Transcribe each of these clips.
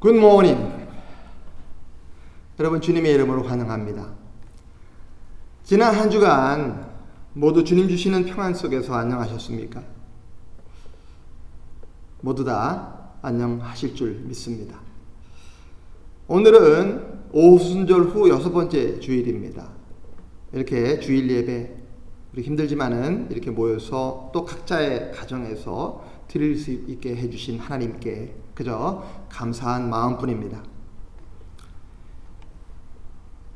굿모닝. 여러분, 주님의 이름으로 환영합니다. 지난 한 주간 모두 주님 주시는 평안 속에서 안녕하셨습니까? 모두 다 안녕하실 줄 믿습니다. 오늘은 오순절 후 6번째 주일입니다. 이렇게 주일 예배, 우리 힘들지만은 이렇게 모여서 또 각자의 가정에서 드릴 수 있게 해주신 하나님께 그저 감사한 마음뿐입니다.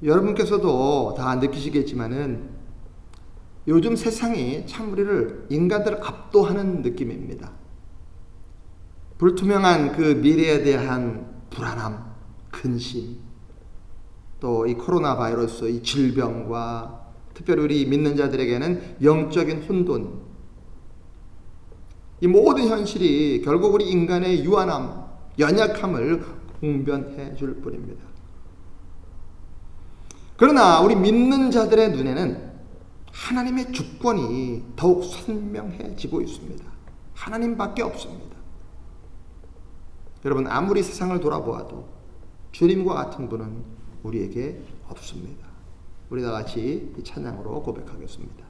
여러분께서도 다 느끼시겠지만은 요즘 세상이 참 우리를 인간들을 압도하는 느낌입니다. 불투명한 그 미래에 대한 불안함, 근심, 또 이 코로나 바이러스, 이 질병과 특별히 우리 믿는 자들에게는 영적인 혼돈, 이 모든 현실이 결국 우리 인간의 유한함, 연약함을 공변해 줄 뿐입니다. 그러나 우리 믿는 자들의 눈에는 하나님의 주권이 더욱 선명해지고 있습니다. 하나님밖에 없습니다. 여러분, 아무리 세상을 돌아보아도 주님과 같은 분은 우리에게 없습니다. 우리 다 같이 이 찬양으로 고백하겠습니다.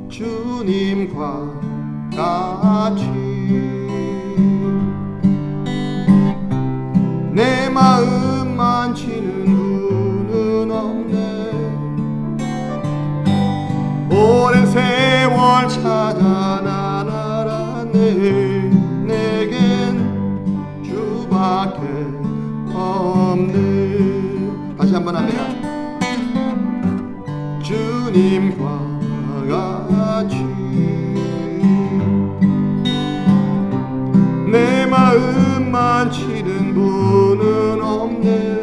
주님과 같이 내 마음 만지는 분은 없네. 오랜 세월 찾아 난 알았네. 내겐 주밖에 없네. 다시 한번 합니다. 주님과 같이 내 마음 만지는 분은 없네.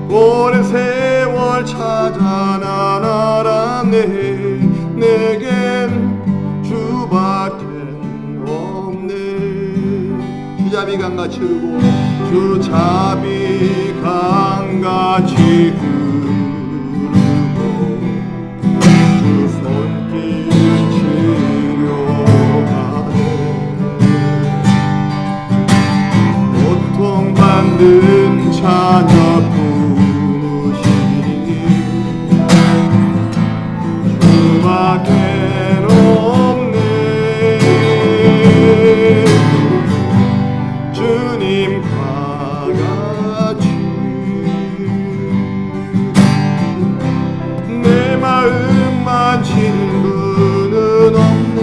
오랜 세월 찾아 난 알았네. 내겐 주밖에 없네. 주잡이 강같이 흐르고 주잡이 강같이 흐르고 주 손길 치료하네. 고통받는 자녀 부으시니 주밖에 없네. 주님과 같이 내 마음 만지는 분은 없네.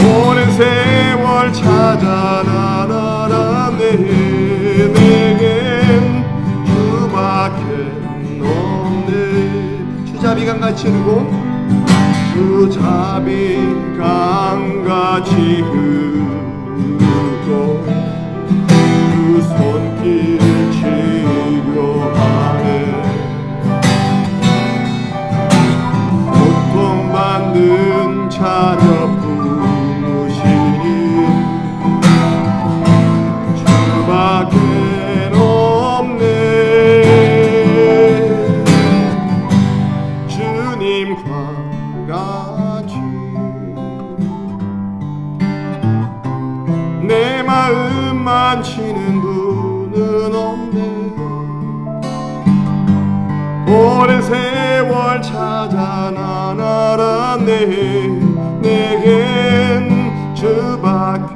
오랜 세월 찾아 난 알았네. 내겐 주밖에 없네. 주잡이 강같이 흐르고 주잡이 강같이 흐르고 그 손길 치료하네. 고통받는 자녀 부으시니 주밖에 없네. 주님과 같이 내 마음 만지는 분은 없네. 오랜 세월 찾아 난 알았네. 내겐 주밖에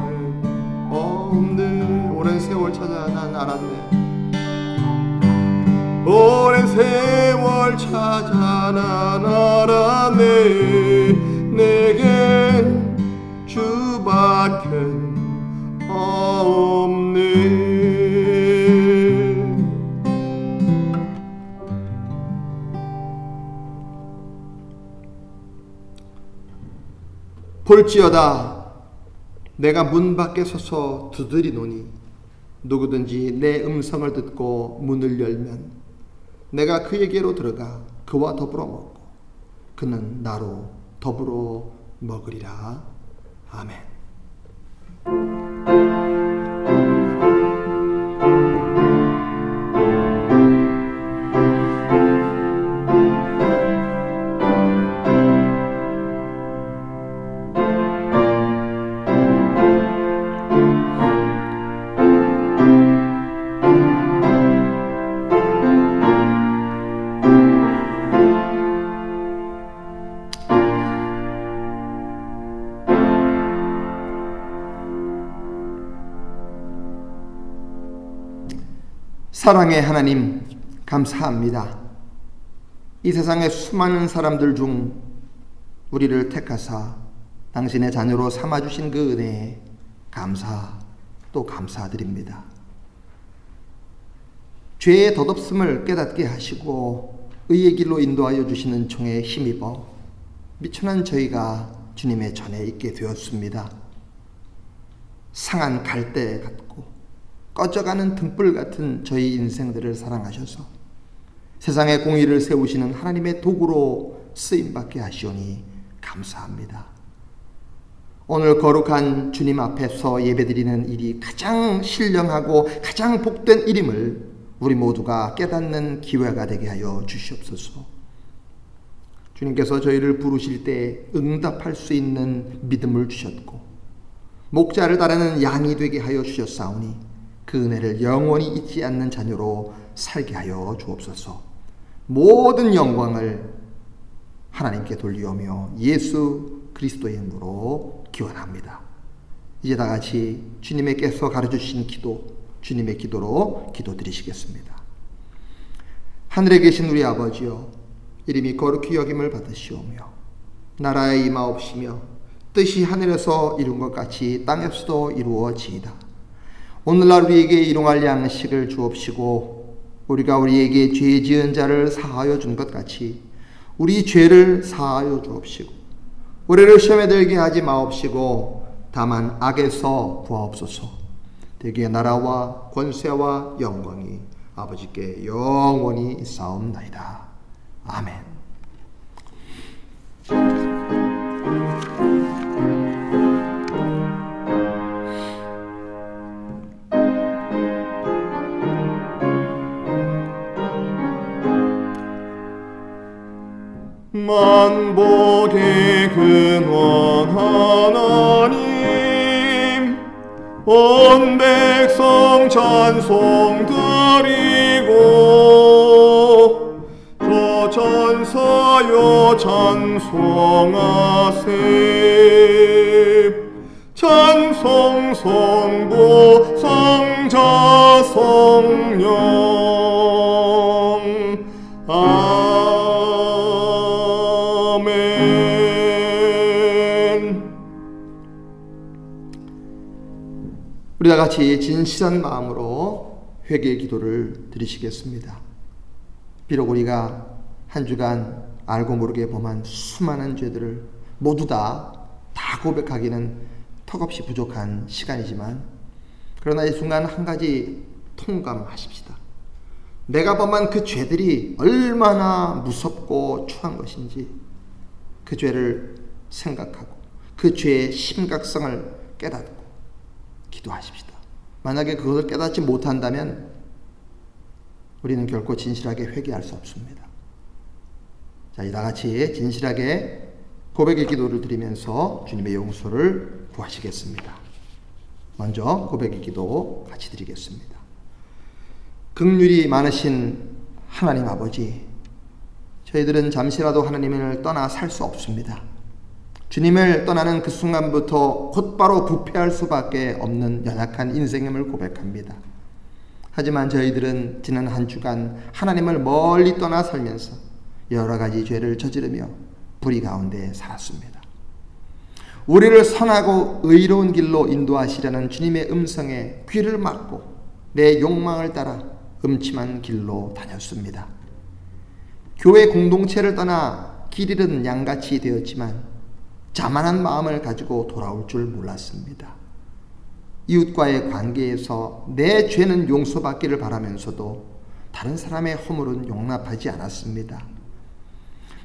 없네. 오랜 세월 찾아 난 알았네. 오랜 세월 찾아 난 알았네. 내겐 주밖에 없네. 볼지어다 내가 문 밖에 서서 두드리노니 누구든지 내 음성을 듣고 문을 열면 내가 그에게로 들어가 그와 더불어 먹고 그는 나로 더불어 먹으리라. 아멘. 사랑의 하나님, 감사합니다. 이 세상의 수많은 사람들 중 우리를 택하사 당신의 자녀로 삼아주신 그 은혜에 또 감사드립니다. 죄의 덧없음을 깨닫게 하시고 의의 길로 인도하여 주시는 총에 힘입어 미천한 저희가 주님의 전에 있게 되었습니다. 상한 갈대 같고 꺼져가는 등불 같은 저희 인생들을 사랑하셔서 세상의 공의를 세우시는 하나님의 도구로 쓰임받게 하시오니 감사합니다. 오늘 거룩한 주님 앞에서 예배드리는 일이 가장 신령하고 가장 복된 일임을 우리 모두가 깨닫는 기회가 되게 하여 주시옵소서. 주님께서 저희를 부르실 때 응답할 수 있는 믿음을 주셨고 목자를 따르는 양이 되게 하여 주셨사오니 그 은혜를 영원히 잊지 않는 자녀로 살게 하여 주옵소서. 모든 영광을 하나님께 돌리오며 예수 그리스도의 이름으로 기원합니다. 이제 다 같이 주님께서 가르쳐주신 기도, 주님의 기도로 기도드리시겠습니다. 하늘에 계신 우리 아버지여, 이름이 거룩히 여김을 받으시오며 나라에 임하옵시며 뜻이 하늘에서 이룬 것 같이 땅에서도 이루어지이다. 오늘날 우리에게 일용할 양식을 주옵시고 우리가 우리에게 죄 지은 자를 사하여 준 것 같이 우리 죄를 사하여 주옵시고 우리를 시험에 들게 하지 마옵시고 다만 악에서 구하옵소서. 대개 나라와 권세와 영광이 아버지께 영원히 있사옵나이다. 아멘. 만복의 근원 하나님, 온 백성 찬송 드리고 저 천사여 찬송하세. 찬송 성부 성자 성령 우리 다 같이 진실한 마음으로 회개의 기도를 드리시겠습니다. 비록 우리가 한 주간 알고 모르게 범한 수많은 죄들을 모두 다 고백하기는 턱없이 부족한 시간이지만 그러나 이 순간 한 가지 통감하십시다. 내가 범한 그 죄들이 얼마나 무섭고 추한 것인지 그 죄를 생각하고 그 죄의 심각성을 깨닫고 기도하십시다. 만약에 그것을 깨닫지 못한다면 우리는 결코 진실하게 회개할 수 없습니다. 자, 다 같이 진실하게 고백의 기도를 드리면서 주님의 용서를 구하시겠습니다. 먼저 고백의 기도 같이 드리겠습니다. 긍휼이 많으신 하나님 아버지, 저희들은 잠시라도 하나님을 떠나 살 수 없습니다. 주님을 떠나는 그 순간부터 곧바로 부패할 수밖에 없는 연약한 인생임을 고백합니다. 하지만 저희들은 지난 한 주간 하나님을 멀리 떠나 살면서 여러 가지 죄를 저지르며 불의 가운데 살았습니다. 우리를 선하고 의로운 길로 인도하시려는 주님의 음성에 귀를 막고 내 욕망을 따라 음침한 길로 다녔습니다. 교회 공동체를 떠나 길 잃은 양같이 되었지만 자만한 마음을 가지고 돌아올 줄 몰랐습니다. 이웃과의 관계에서 내 죄는 용서받기를 바라면서도 다른 사람의 허물은 용납하지 않았습니다.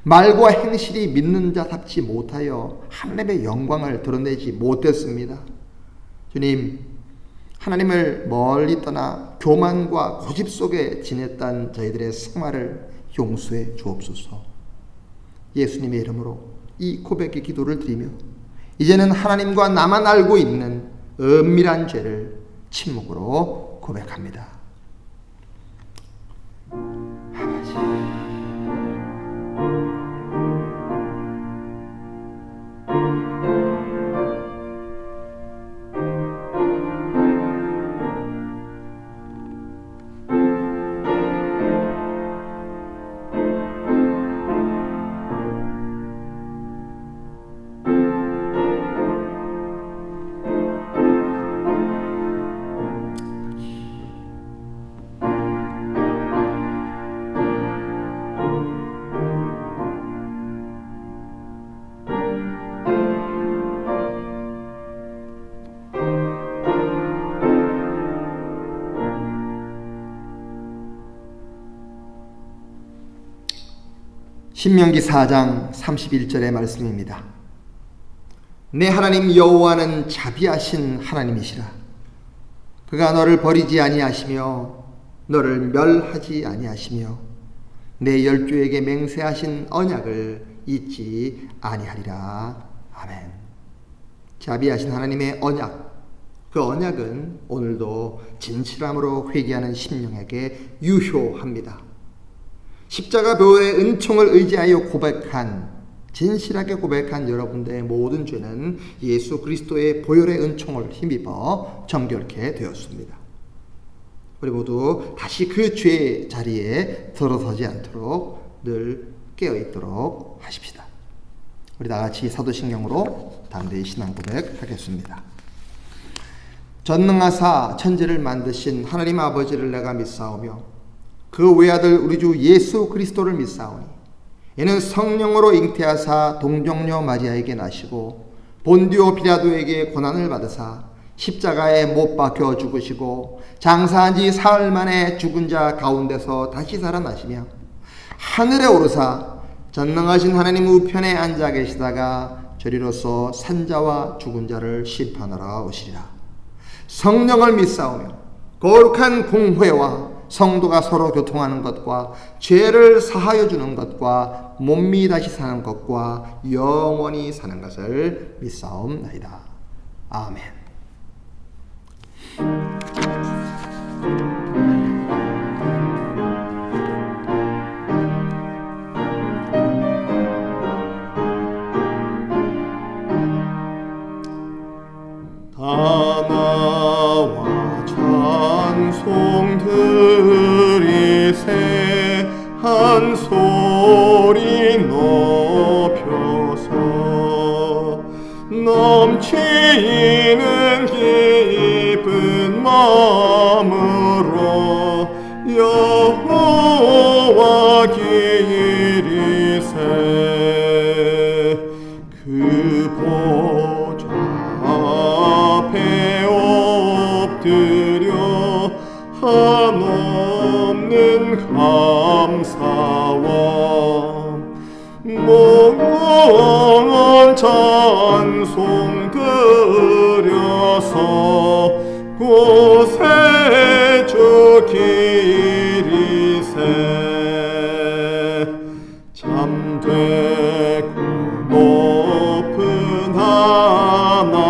말과 행실이 믿는 자답지 못하여 하나님의 영광을 드러내지 못했습니다. 주님, 하나님을 멀리 떠나 교만과 고집 속에 지냈던 저희들의 생활을 용서해 주옵소서. 예수님의 이름으로 이 고백의 기도를 드리며 이제는 하나님과 나만 알고 있는 은밀한 죄를 침묵으로 고백합니다. 아버지, 신명기 4장 31절의 말씀입니다. 내 하나님 여호와는 자비하신 하나님이시라. 그가 너를 버리지 아니하시며 너를 멸하지 아니하시며 내 열조에게 맹세하신 언약을 잊지 아니하리라. 아멘. 자비하신 하나님의 언약, 그 언약은 오늘도 진실함으로 회개하는 심령에게 유효합니다. 십자가 보혈의 은총을 의지하여 진실하게 고백한 여러분들의 모든 죄는 예수 그리스도의 보혈의 은총을 힘입어 정결케 되었습니다. 우리 모두 다시 그 죄의 자리에 들어서지 않도록 늘 깨어있도록 하십시다. 우리 다같이 사도신경으로 담대히 신앙 고백하겠습니다. 전능하사 천지를 만드신 하나님 아버지를 내가 믿사오며 그 외아들 우리 주 예수 그리스도를 믿사오니 이는 성령으로 잉태하사 동정녀 마리아에게 나시고 본디오 빌라도에게 고난을 받으사 십자가에 못 박혀 죽으시고 장사한 지 사흘 만에 죽은 자 가운데서 다시 살아나시며 하늘에 오르사 전능하신 하나님 우편에 앉아 계시다가 저리로서 산자와 죽은 자를 심판하러 오시리라. 성령을 믿사오며 거룩한 공회와 성도가 서로 교통하는 것과 죄를 사하여 주는 것과 몸이 다시 사는 것과 영원히 사는 것을 믿사옵나이다. 아멘. 다나와 찬송 드리세 한 소리 높여서 넘치는 기쁜 마음으로 여호와 기리세 그 보좌 앞에 엎드려 한없는 감사와 몽롱한 찬송 드려서 곳에 주 기리세 참되고 높은 하나님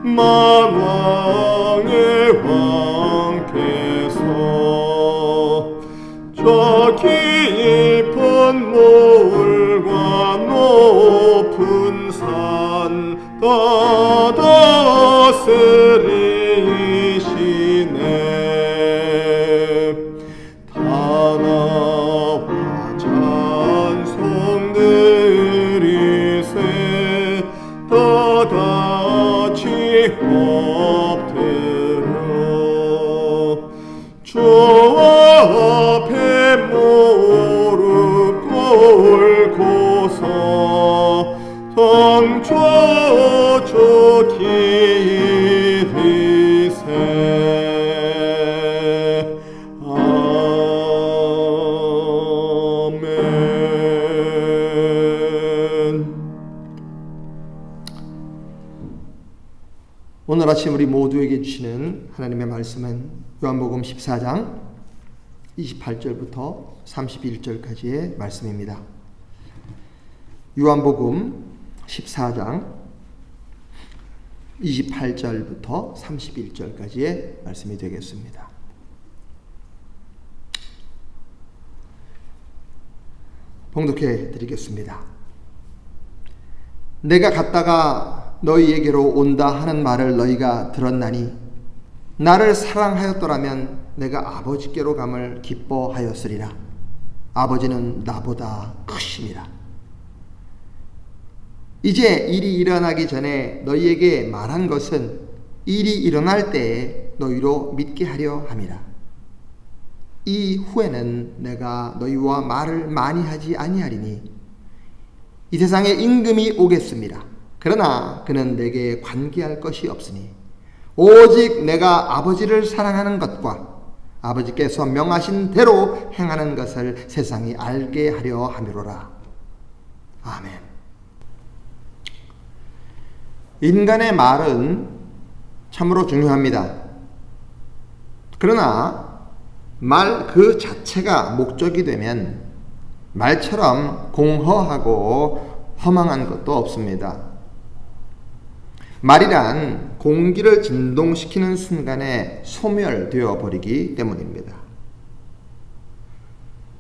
만왕의 왕께서 저 깊은 물과 높은 산 다다스리시네 다나와 찬송 드리세 다같이 엎드려 주 앞에 무릎 꿇고서 성초주 기리세 아멘. 오늘 아침 우리 모두에게 주시는 하나님의 말씀은 요한복음 14장 28절부터 31절까지의 말씀입니다. 요한복음 14장 28절부터 31절까지의 말씀이 되겠습니다. 봉독해 드리겠습니다. 내가 갔다가 너희에게로 온다 하는 말을 너희가 들었나니 나를 사랑하였더라면 내가 아버지께로 감을 기뻐하였으리라. 아버지는 나보다 크심이라. 이제 일이 일어나기 전에 너희에게 말한 것은 일이 일어날 때에 너희로 믿게 하려 함이라. 이 후에는 내가 너희와 말을 많이 하지 아니하리니 이 세상에 임금이 오겠습니다. 그러나 그는 내게 관계할 것이 없으니 오직 내가 아버지를 사랑하는 것과 아버지께서 명하신 대로 행하는 것을 세상이 알게 하려 함이로라. 아멘. 인간의 말은 참으로 중요합니다. 그러나 말 그 자체가 목적이 되면 말처럼 공허하고 허망한 것도 없습니다. 말이란 공기를 진동시키는 순간에 소멸되어 버리기 때문입니다.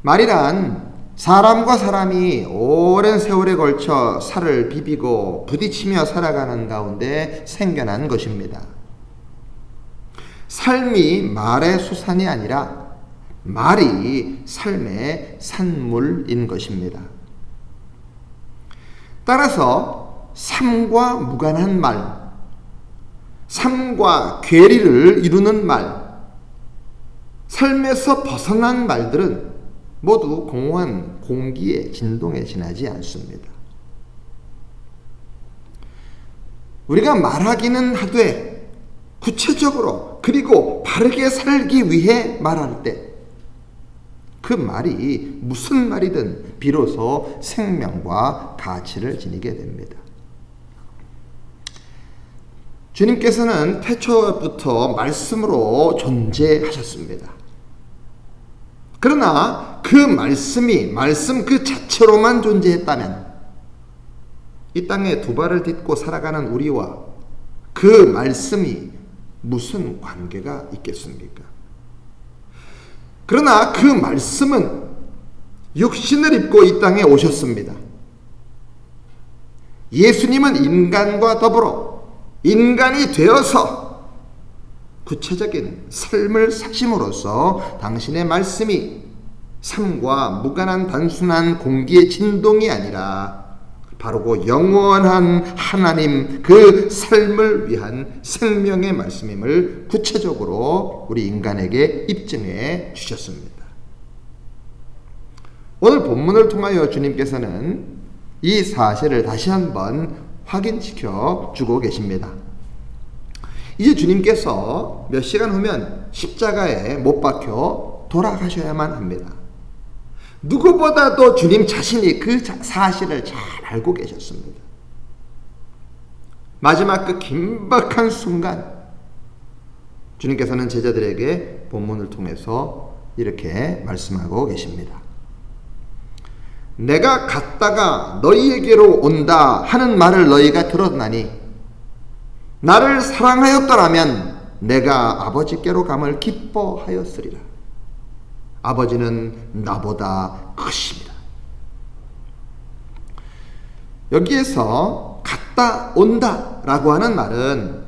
말이란 사람과 사람이 오랜 세월에 걸쳐 살을 비비고 부딪히며 살아가는 가운데 생겨난 것입니다. 삶이 말의 수산이 아니라 말이 삶의 산물인 것입니다. 따라서 삶과 무관한 말, 삶과 괴리를 이루는 말, 삶에서 벗어난 말들은 모두 공허한 공기의 진동에 지나지 않습니다. 우리가 말하기는 하되 구체적으로 그리고 바르게 살기 위해 말할 때 그 말이 무슨 말이든 비로소 생명과 가치를 지니게 됩니다. 주님께서는 태초부터 말씀으로 존재하셨습니다. 그러나 그 말씀이 말씀 그 자체로만 존재했다면 이 땅에 두 발을 딛고 살아가는 우리와 그 말씀이 무슨 관계가 있겠습니까? 그러나 그 말씀은 육신을 입고 이 땅에 오셨습니다. 예수님은 인간과 더불어 인간이 되어서 구체적인 삶을 사심으로써 당신의 말씀이 삶과 무관한 단순한 공기의 진동이 아니라 바르고 영원한 하나님 그 삶을 위한 생명의 말씀임을 구체적으로 우리 인간에게 입증해 주셨습니다. 오늘 본문을 통하여 주님께서는 이 사실을 다시 한번 확인시켜 주고 계십니다. 이제 주님께서 몇 시간 후면 십자가에 못 박혀 돌아가셔야만 합니다. 누구보다도 주님 자신이 그 사실을 잘 알고 계셨습니다. 마지막 그 긴박한 순간 주님께서는 제자들에게 본문을 통해서 이렇게 말씀하고 계십니다. 내가 갔다가 너희에게로 온다 하는 말을 너희가 들었나니 나를 사랑하였더라면 내가 아버지께로 감을 기뻐하였으리라. 아버지는 나보다 크십니다. 여기에서 갔다 온다 라고 하는 말은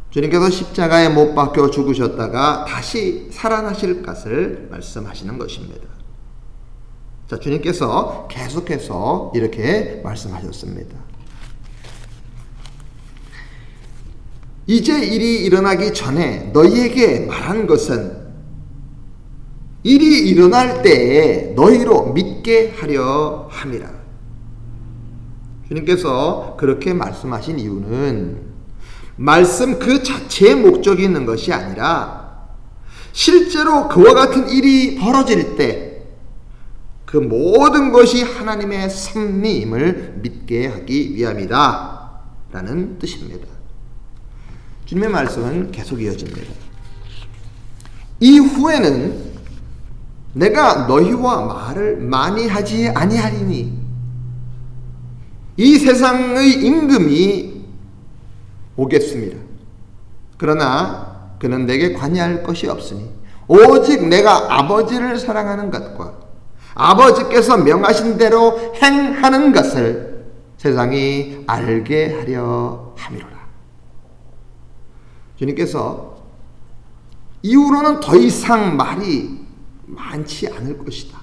주님께서 십자가에 못 박혀 죽으셨다가 다시 살아나실 것을 말씀하시는 것입니다. 자, 주님께서 계속해서 이렇게 말씀하셨습니다. 이제 일이 일어나기 전에 너희에게 말한 것은 일이 일어날 때에 너희로 믿게 하려 함이라. 주님께서 그렇게 말씀하신 이유는 말씀 그 자체의 목적이 있는 것이 아니라 실제로 그와 같은 일이 벌어질 때 그 모든 것이 하나님의 섭리임을 믿게 하기 위함이다 라는 뜻입니다. 주님의 말씀은 계속 이어집니다. 이후에는 내가 너희와 말을 많이 하지 아니하리니 이 세상의 임금이 오겠습니다. 그러나 그는 내게 관여할 것이 없으니 오직 내가 아버지를 사랑하는 것과 아버지께서 명하신 대로 행하는 것을 세상이 알게 하려 함이로라. 주님께서 이후로는 더 이상 말이 많지 않을 것이다.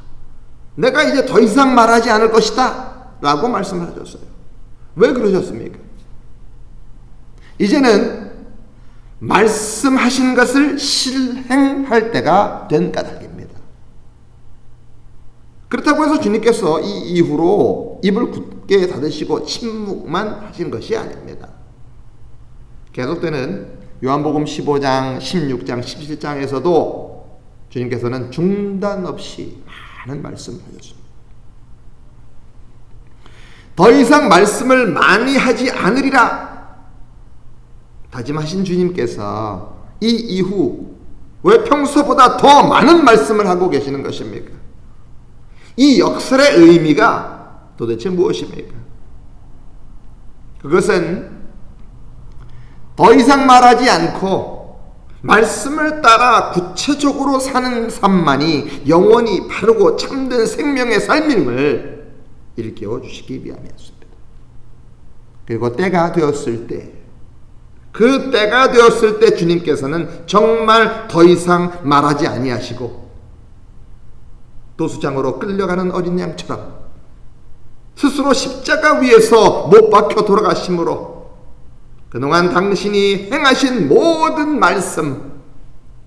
내가 이제 더 이상 말하지 않을 것이다 라고 말씀을 하셨어요. 왜 그러셨습니까? 이제는 말씀하신 것을 실행할 때가 된 까닭입니다. 그렇다고 해서 주님께서 이 이후로 입을 굳게 닫으시고 침묵만 하신 것이 아닙니다. 계속되는 요한복음 15장, 16장, 17장에서도 주님께서는 중단 없이 많은 말씀을 하셨습니다. 더 이상 말씀을 많이 하지 않으리라 다짐하신 주님께서 이 이후 왜 평소보다 더 많은 말씀을 하고 계시는 것입니까? 이 역설의 의미가 도대체 무엇입니까? 그것은 더 이상 말하지 않고 말씀을 따라 구체적으로 사는 삶만이 영원히 바르고 참된 생명의 삶임을 일깨워 주시기 위함이었습니다. 그리고 때가 되었을 때, 그 때가 되었을 때 주님께서는 정말 더 이상 말하지 아니하시고 도수장으로 끌려가는 어린 양처럼 스스로 십자가 위에서 못 박혀 돌아가심으로 그동안 당신이 행하신 모든 말씀,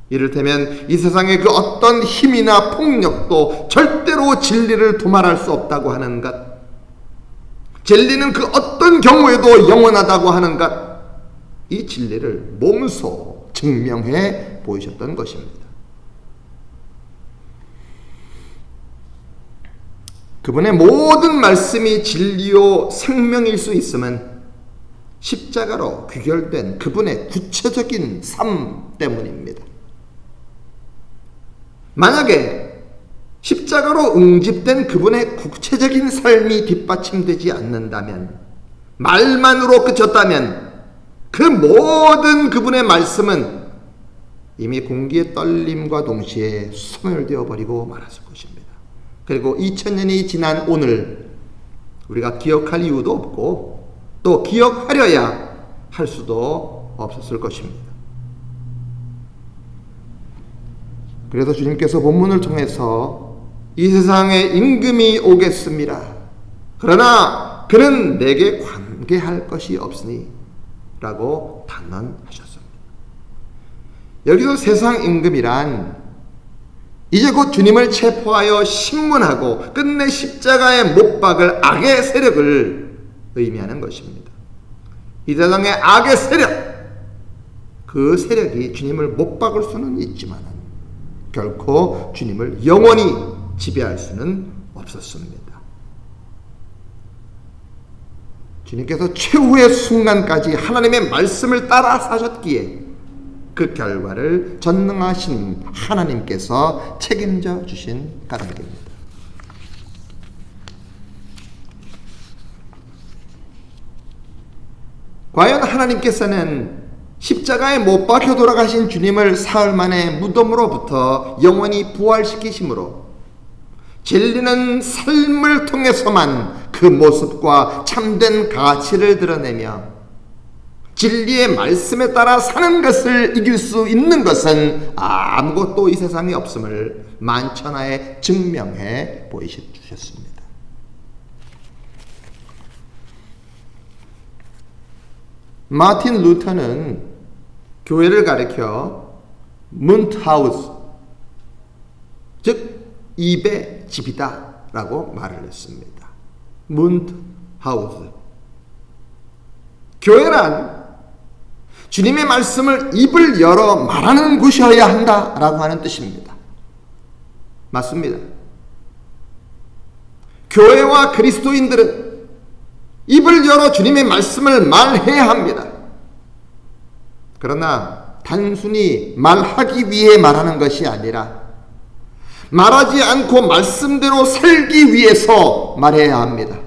이를테면 이 세상의 그 어떤 힘이나 폭력도 절대로 진리를 도말할 수 없다고 하는 것, 진리는 그 어떤 경우에도 영원하다고 하는 것, 이 진리를 몸소 증명해 보이셨던 것입니다. 그분의 모든 말씀이 진리요 생명일 수 있음은 십자가로 귀결된 그분의 구체적인 삶 때문입니다. 만약에 십자가로 응집된 그분의 구체적인 삶이 뒷받침되지 않는다면, 말만으로 그쳤다면 그 모든 그분의 말씀은 이미 공기의 떨림과 동시에 소멸되어 버리고 말았을 것입니다. 그리고 2000년이 지난 오늘 우리가 기억할 이유도 없고 또 기억하려야 할 수도 없었을 것입니다. 그래서 주님께서 본문을 통해서 이 세상에 임금이 오겠습니다. 그러나 그는 내게 관계할 것이 없으니 라고 단언하셨습니다. 여기서 세상 임금이란 이제 곧 주님을 체포하여 신문하고 끝내 십자가에 못 박을 악의 세력을 의미하는 것입니다. 이 세상의 악의 세력, 그 세력이 주님을 못 박을 수는 있지만 결코 주님을 영원히 지배할 수는 없었습니다. 주님께서 최후의 순간까지 하나님의 말씀을 따라 사셨기에 그 결과를 전능하신 하나님께서 책임져 주신 까닭입니다. 과연 하나님께서는 십자가에 못 박혀 돌아가신 주님을 사흘 만에 무덤으로부터 영원히 부활시키심으로 진리는 삶을 통해서만 그 모습과 참된 가치를 드러내며 진리의 말씀에 따라 사는 것을 이길 수 있는 것은 아무것도 이 세상에 없음을 만천하에 증명해 보이셨습니다. 마틴 루터는 교회를 가리켜 문트하우스, 즉 입의 집이다 라고 말을 했습니다. 문트하우스. 교회란 주님의 말씀을 입을 열어 말하는 곳이어야 한다라고 하는 뜻입니다. 맞습니다. 교회와 그리스도인들은 입을 열어 주님의 말씀을 말해야 합니다. 그러나 단순히 말하기 위해 말하는 것이 아니라 말하지 않고 말씀대로 살기 위해서 말해야 합니다.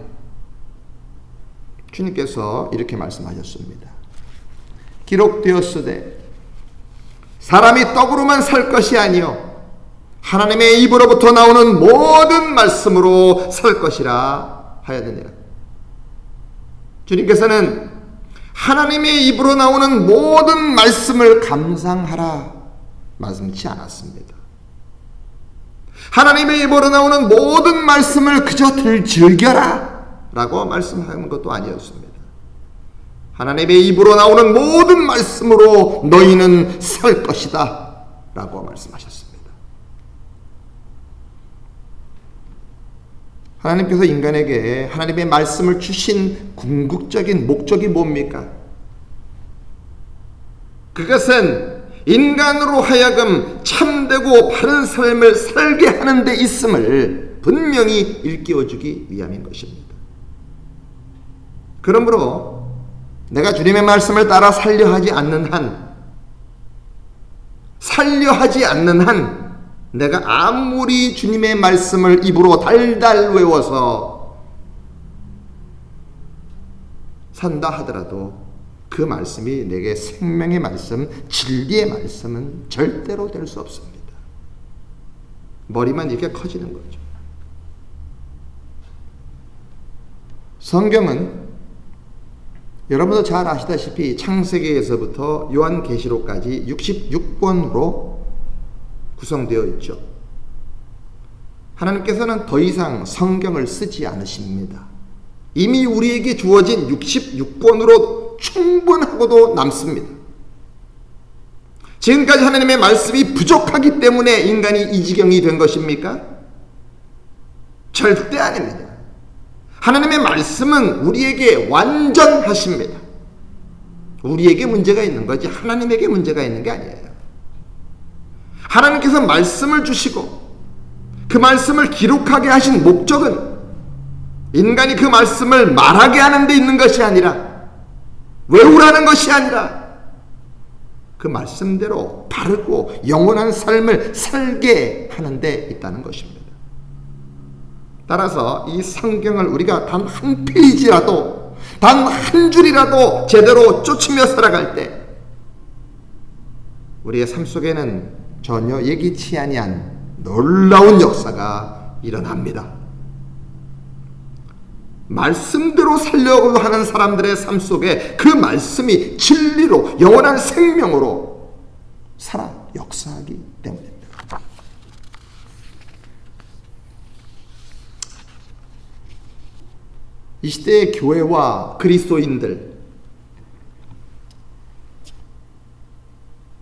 주님께서 이렇게 말씀하셨습니다. 기록되었으되 사람이 떡으로만 살 것이 아니요 하나님의 입으로부터 나오는 모든 말씀으로 살 것이라 하였느니라. 주님께서는 하나님의 입으로 나오는 모든 말씀을 감상하라 말씀치 않았습니다. 하나님의 입으로 나오는 모든 말씀을 그저 즐겨라 라고 말씀하는 것도 아니었습니다. 하나님의 입으로 나오는 모든 말씀으로 너희는 살 것이다 라고 말씀하셨습니다. 하나님께서 인간에게 하나님의 말씀을 주신 궁극적인 목적이 뭡니까? 그것은 인간으로 하여금 참되고 바른 삶을 살게 하는 데 있음을 분명히 일깨워주기 위함인 것입니다. 그러므로 내가 주님의 말씀을 따라 살려 하지 않는 한 내가 아무리 주님의 말씀을 입으로 달달 외워서 산다 하더라도 그 말씀이 내게 생명의 말씀, 진리의 말씀은 절대로 될 수 없습니다. 머리만 이렇게 커지는 거죠. 성경은 여러분도 잘 아시다시피 창세기에서부터 요한계시록까지 66권으로 구성되어 있죠. 하나님께서는 더 이상 성경을 쓰지 않으십니다. 이미 우리에게 주어진 66권으로 충분하고도 남습니다. 지금까지 하나님의 말씀이 부족하기 때문에 인간이 이 지경이 된 것입니까? 절대 아닙니다. 하나님의 말씀은 우리에게 완전하십니다. 우리에게 문제가 있는 거지 하나님에게 문제가 있는 게 아니에요. 하나님께서 말씀을 주시고 그 말씀을 기록하게 하신 목적은 인간이 그 말씀을 말하게 하는 데 있는 것이 아니라 외우라는 것이 아니라 그 말씀대로 바르고 영원한 삶을 살게 하는 데 있다는 것입니다. 따라서 이 성경을 우리가 단 한 페이지라도 단 한 줄이라도 제대로 쫓으며 살아갈 때 우리의 삶 속에는 전혀 예기치 아니한 놀라운 역사가 일어납니다. 말씀대로 살려고 하는 사람들의 삶 속에 그 말씀이 진리로 영원한 생명으로 살아 역사하기 때문입니다. 이 시대의 교회와 그리스도인들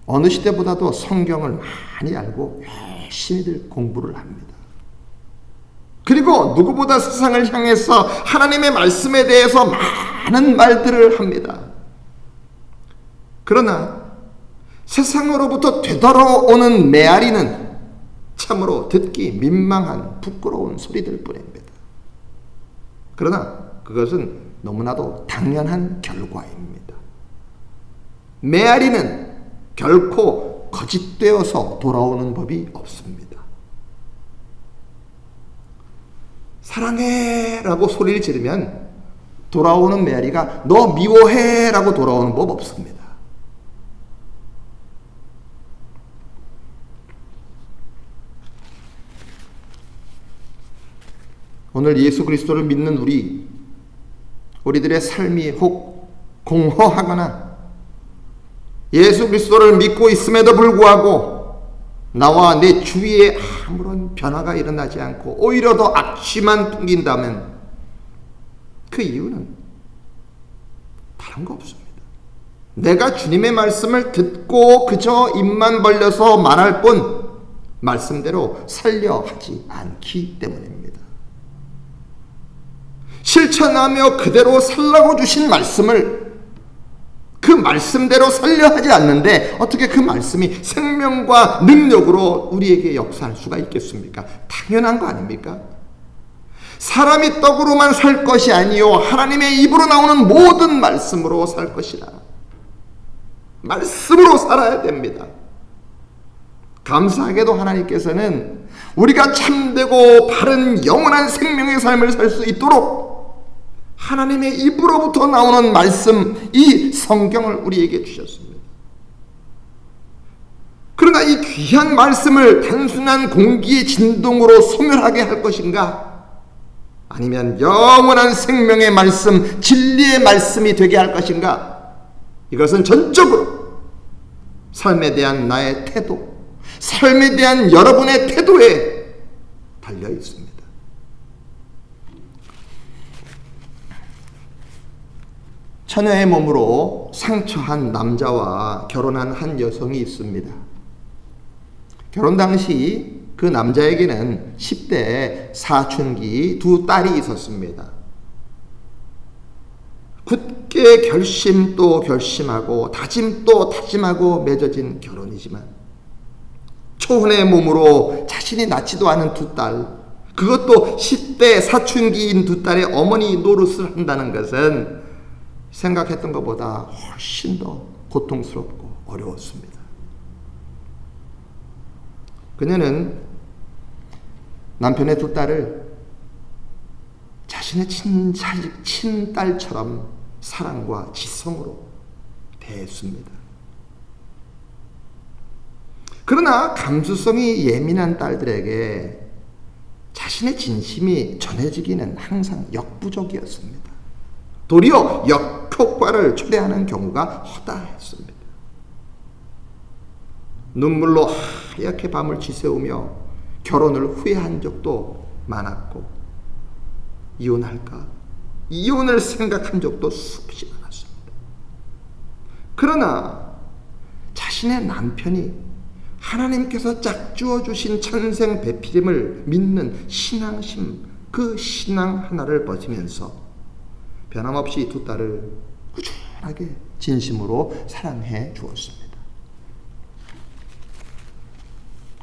어느 시대보다도 성경을 많이 알고 열심히들 공부를 합니다. 그리고 누구보다 세상을 향해서 하나님의 말씀에 대해서 많은 말들을 합니다. 그러나 세상으로부터 되돌아오는 메아리는 참으로 듣기 민망한 부끄러운 소리들 뿐입니다. 그러나 그것은 너무나도 당연한 결과입니다. 메아리는 결코 거짓되어서 돌아오는 법이 없습니다. 사랑해 라고 소리를 지르면 돌아오는 메아리가 너 미워해 라고 돌아오는 법 없습니다. 오늘 예수 그리스도를 믿는 우리들의 삶이 혹 공허하거나 예수 그리스도를 믿고 있음에도 불구하고 나와 내 주위에 아무런 변화가 일어나지 않고 오히려 더 악취만 풍긴다면 그 이유는 다른 거 없습니다. 내가 주님의 말씀을 듣고 그저 입만 벌려서 말할 뿐 말씀대로 살려 하지 않기 때문입니다. 실천하며 그대로 살라고 주신 말씀을 그 말씀대로 살려 하지 않는데 어떻게 그 말씀이 생명과 능력으로 우리에게 역사할 수가 있겠습니까? 당연한 거 아닙니까? 사람이 떡으로만 살 것이 아니요 하나님의 입으로 나오는 모든 말씀으로 살 것이라. 말씀으로 살아야 됩니다. 감사하게도 하나님께서는 우리가 참되고 바른 영원한 생명의 삶을 살 수 있도록 하나님의 입으로부터 나오는 말씀, 이 성경을 우리에게 주셨습니다. 그러나 이 귀한 말씀을 단순한 공기의 진동으로 소멸하게 할 것인가? 아니면 영원한 생명의 말씀, 진리의 말씀이 되게 할 것인가? 이것은 전적으로 삶에 대한 나의 태도, 삶에 대한 여러분의 태도에 달려 있습니다. 처녀의 몸으로 상처한 남자와 결혼한 한 여성이 있습니다. 결혼 당시 그 남자에게는 10대 사춘기 두 딸이 있었습니다. 굳게 결심 또 결심하고 다짐 또 다짐하고 맺어진 결혼이지만 초혼의 몸으로 자신이 낳지도 않은 두 딸, 그것도 10대 사춘기인 두 딸의 어머니 노릇을 한다는 것은 생각했던 것보다 훨씬 더 고통스럽고 어려웠습니다. 그녀는 남편의 두 딸을 자신의 친딸처럼 사랑과 지성으로 대했습니다. 그러나 감수성이 예민한 딸들에게 자신의 진심이 전해지기는 항상 역부족이었습니다. 도리어 역효과를 초래하는 경우가 허다했습니다. 눈물로 하얗게 밤을 지새우며 결혼을 후회한 적도 많았고, 이혼할까? 이혼을 생각한 적도 수없이 많았습니다. 그러나 자신의 남편이 하나님께서 짝주어 주신 천생 배필임을 믿는 신앙심, 그 신앙 하나를 버티면서 변함없이 두 딸을 꾸준하게 진심으로 사랑해 주었습니다.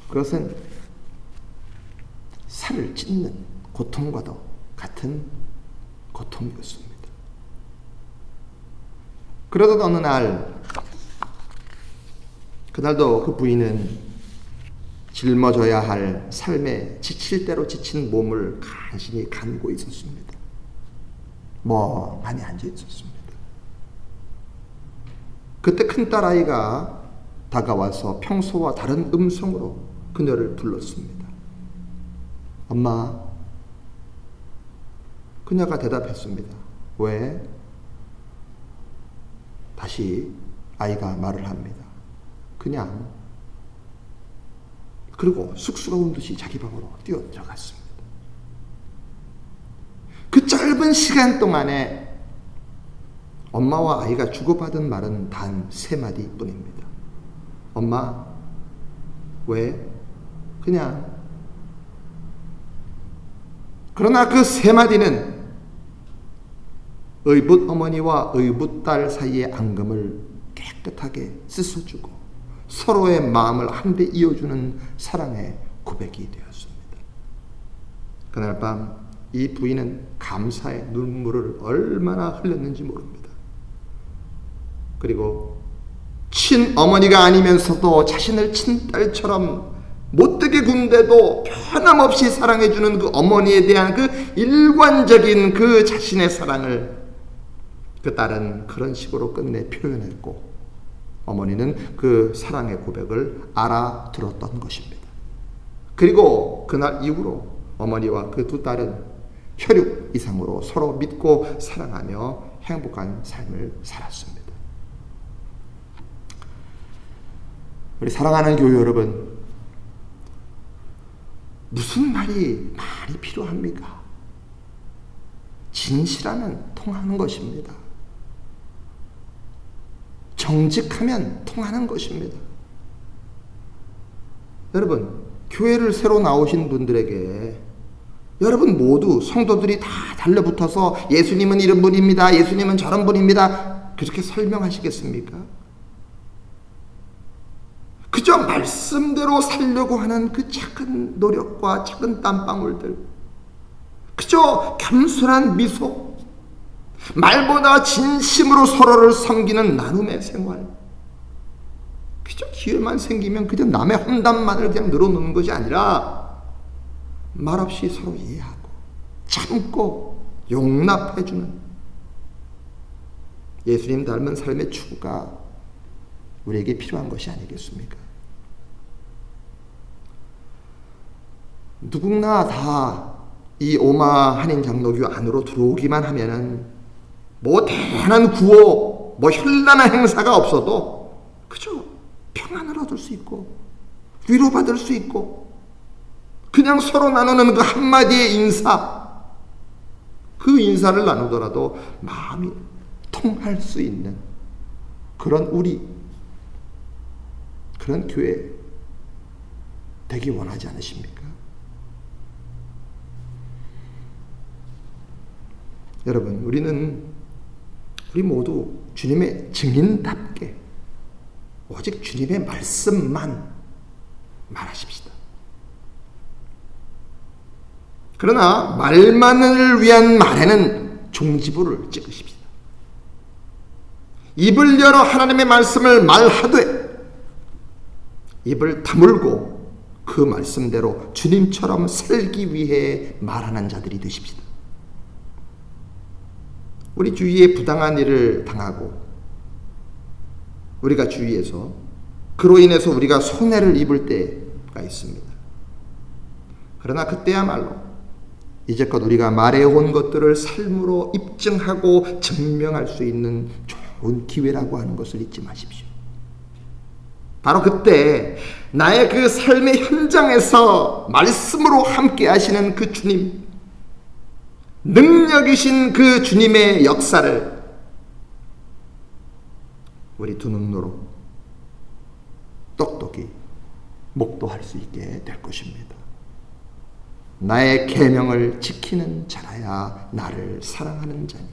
그것은 살을 찢는 고통과도 같은 고통이었습니다. 그러던 어느 날, 그날도 그 부인은 짊어져야 할 삶에 지칠 대로 지친 몸을 간신히 감고 있었습니다. 멍하니 앉아 있었습니다. 그때 큰딸아이가 다가와서 평소와 다른 음성으로 그녀를 불렀습니다. 엄마. 그녀가 대답했습니다. 왜? 다시 아이가 말을 합니다. 그냥. 그리고 쑥스러운 듯이 자기 방으로 뛰어 들어갔습니다. 그 짧은 시간 동안에 엄마와 아이가 주고받은 말은 단 3마디 뿐입니다. 엄마, 왜? 그냥. 그러나 그 3마디는 의붓 어머니와 의붓 딸 사이의 앙금을 깨끗하게 씻어주고 서로의 마음을 한데 이어주는 사랑의 고백이 되었습니다. 그날 밤 이 부인은 감사의 눈물을 얼마나 흘렸는지 모릅니다. 그리고 친어머니가 아니면서도 자신을 친딸처럼 못되게 군데도 변함없이 사랑해주는 그 어머니에 대한 그 일관적인 그 자신의 사랑을 그 딸은 그런 식으로 끝내 표현했고, 어머니는 그 사랑의 고백을 알아들었던 것입니다. 그리고 그날 이후로 어머니와 그 두 딸은 혈육 이상으로 서로 믿고 사랑하며 행복한 삶을 살았습니다. 우리 사랑하는 교회 여러분, 무슨 말이 많이 필요합니까? 진실하면 통하는 것입니다. 정직하면 통하는 것입니다. 여러분, 교회를 새로 나오신 분들에게 여러분 모두 성도들이 다 달려붙어서 예수님은 이런 분입니다, 예수님은 저런 분입니다, 그렇게 설명하시겠습니까? 그저 말씀대로 살려고 하는 그 작은 노력과 작은 땀방울들, 그저 겸손한 미소, 말보다 진심으로 서로를 섬기는 나눔의 생활, 그저 기회만 생기면 그저 남의 험담만을 그냥 늘어놓는 것이 아니라 말없이 서로 이해하고 참고 용납해주는 예수님 닮은 삶의 추구가 우리에게 필요한 것이 아니겠습니까? 누구나 다 이 오마 한인 장로교 안으로 들어오기만 하면은 뭐 대단한 구호, 뭐 현란한 행사가 없어도 그저 평안을 얻을 수 있고 위로받을 수 있고 그냥 서로 나누는 그 한마디의 인사, 그 인사를 나누더라도 마음이 통할 수 있는 그런 그런 교회 되기 원하지 않으십니까? 여러분, 우리는 우리 모두 주님의 증인답게 오직 주님의 말씀만 말하십시다. 그러나 말만을 위한 말에는 종지부를 찍으십시다. 입을 열어 하나님의 말씀을 말하되 입을 다물고 그 말씀대로 주님처럼 살기 위해 말하는 자들이 되십시다. 우리 주위에 부당한 일을 당하고 우리가 주위에서 그로 인해서 우리가 손해를 입을 때가 있습니다. 그러나 그때야말로 이제껏 우리가 말해온 것들을 삶으로 입증하고 증명할 수 있는 좋은 기회라고 하는 것을 잊지 마십시오. 바로 그때 나의 그 삶의 현장에서 말씀으로 함께 하시는 그 주님, 능력이신 그 주님의 역사를 우리 두 눈으로 똑똑히 목도할 수 있게 될 것입니다. 나의 계명을 지키는 자라야 나를 사랑하는 자니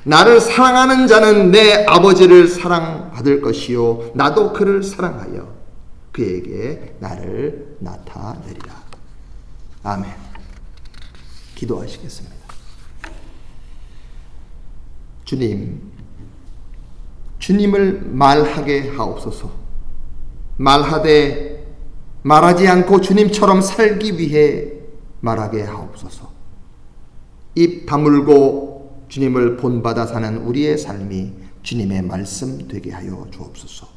나를 사랑하는 자는 내 아버지를 사랑받을 것이요 나도 그를 사랑하여 그에게 나를 나타내리라. 아멘. 기도하시겠습니다. 주님을 말하게 하옵소서. 말하지 않고 주님처럼 살기 위해 말하게 하옵소서. 입 다물고 주님을 본받아 사는 우리의 삶이 주님의 말씀 되게 하여 주옵소서.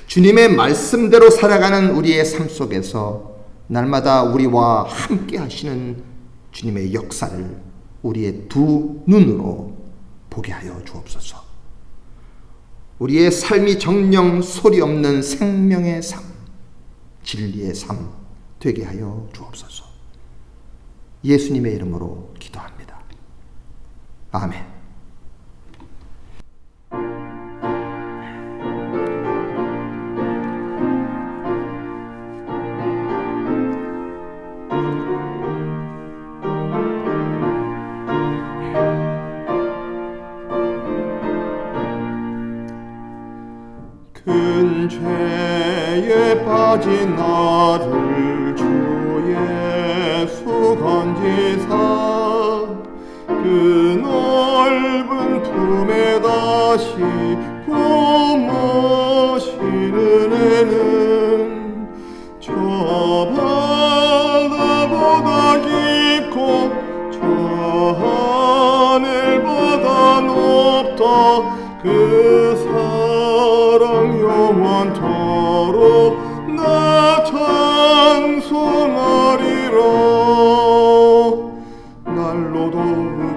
주님의 말씀대로 살아가는 우리의 삶 속에서 날마다 우리와 함께 하시는 주님의 역사를 우리의 두 눈으로 보게 하여 주옵소서. 우리의 삶이 정령 소리 없는 생명의 삶, 진리의 삶 되게 하여 주옵소서. 예수님의 이름으로 기도합니다. 아멘. 큰 죄에 빠진 나를 주 예수 건지사 그 넓은 품에 다시 품으시는 은혜는 저 바다보다 깊고 저 하늘보다 높다. 그 사랑 영원토록 나 찬송하리라. 날로도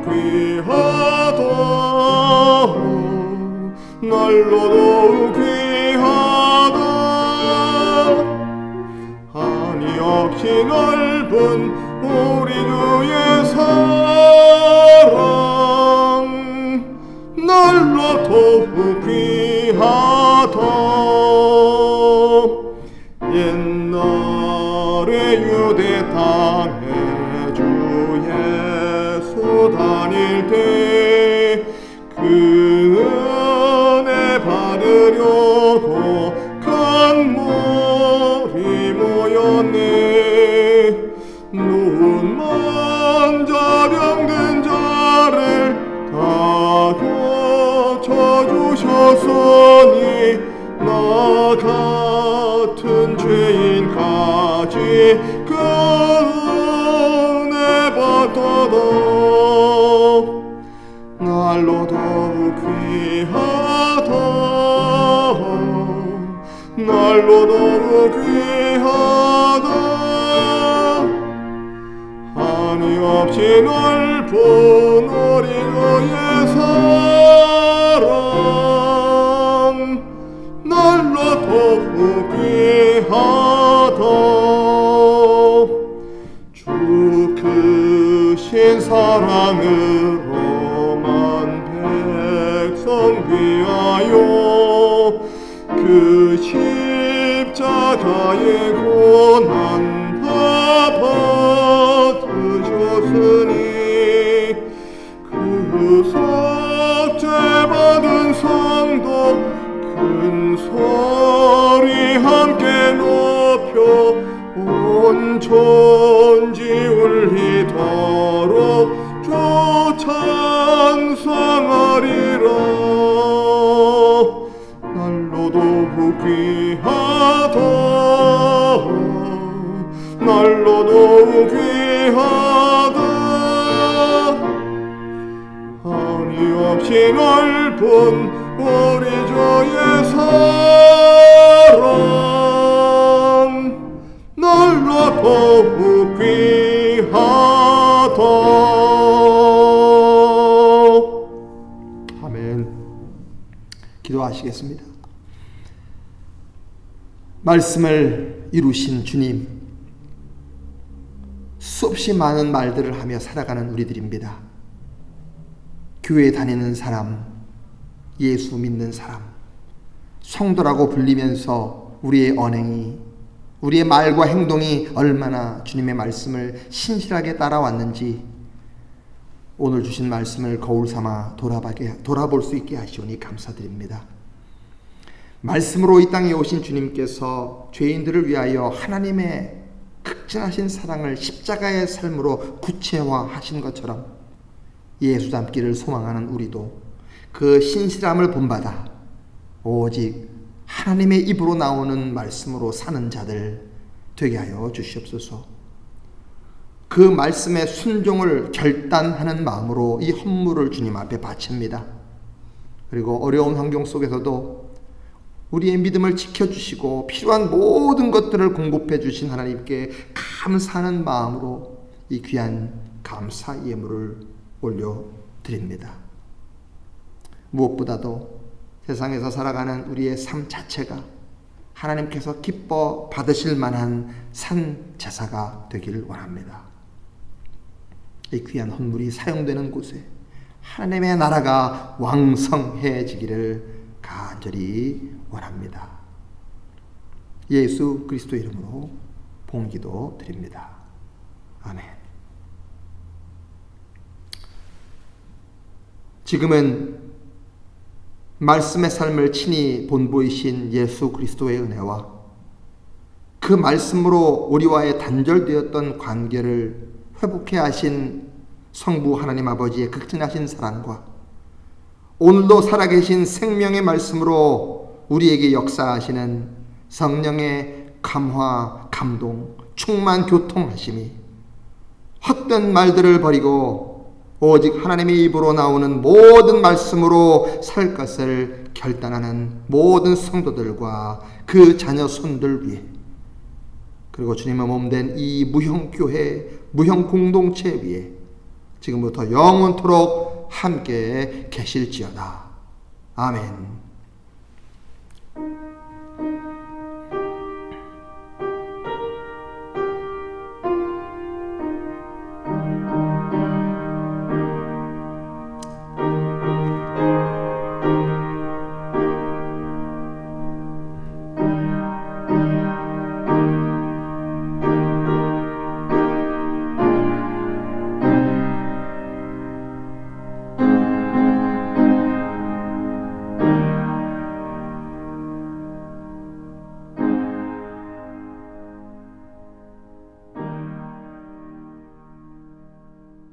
귀하다. 날로도 귀하다. 한이 없이 넓은 우리 주의 사랑 날로 더욱 귀하다. 옛날에 유대 땅에 주 예수 다닐 때 그 은혜 받으려고 강물이 모였네. 눈만 자병든 자를 다 고쳐주셨으니 나 같은 죄인까지 그 은혜 받도록 날로 더욱 귀하다. 날로 더욱 귀하다. 한이 없이 넓은 우리 주의 사랑 날로 더욱 귀하다. 주 크신 사랑으로만 백성 위하여 그 십자가의 고난 다 받으셨으니 그 속죄 천지 울리도록 주 찬송하리라. 날로도 귀하다, 날로도 귀하다. 한이 없이 넓은 우리 주의 사랑, 날로도 귀하다. 아멘. 기도하시겠습니다. 말씀을 이루신 주님, 수없이 많은 말들을 하며 살아가는 우리들입니다. 교회 다니는 사람, 예수 믿는 사람, 성도라고 불리면서 우리의 언행이, 우리의 말과 행동이 얼마나 주님의 말씀을 신실하게 따라왔는지 오늘 주신 말씀을 거울 삼아 돌아볼 수 있게 하시오니 감사드립니다. 말씀으로 이 땅에 오신 주님께서 죄인들을 위하여 하나님의 극진하신 사랑을 십자가의 삶으로 구체화하신 것처럼 예수 닮기를 소망하는 우리도 그 신실함을 본받아 오직 하나님의 입으로 나오는 말씀으로 사는 자들 되게 하여 주시옵소서. 그 말씀의 순종을 결단하는 마음으로 이 헌물을 주님 앞에 바칩니다. 그리고 어려운 환경 속에서도 우리의 믿음을 지켜주시고 필요한 모든 것들을 공급해 주신 하나님께 감사하는 마음으로 이 귀한 감사 예물을 올려드립니다. 무엇보다도 세상에서 살아가는 우리의 삶 자체가 하나님께서 기뻐 받으실 만한 산 제사가 되길 원합니다. 이 귀한 헌물이 사용되는 곳에 하나님의 나라가 왕성해지기를 간절히 원합니다. 예수 그리스도 이름으로 봉기도 드립니다. 아멘. 지금은 말씀의 삶을 친히 본보이신 예수 그리스도의 은혜와 그 말씀으로 우리와의 단절되었던 관계를 회복해 하신 성부 하나님 아버지의 극진하신 사랑과 오늘도 살아계신 생명의 말씀으로 우리에게 역사하시는 성령의 감화, 감동, 충만 교통하심이 헛된 말들을 버리고 오직 하나님의 입으로 나오는 모든 말씀으로 살 것을 결단하는 모든 성도들과 그 자녀 손들 위해, 그리고 주님의 몸된 이 무형교회, 무형공동체 위에 지금부터 영원토록 함께 계실지어다. 아멘.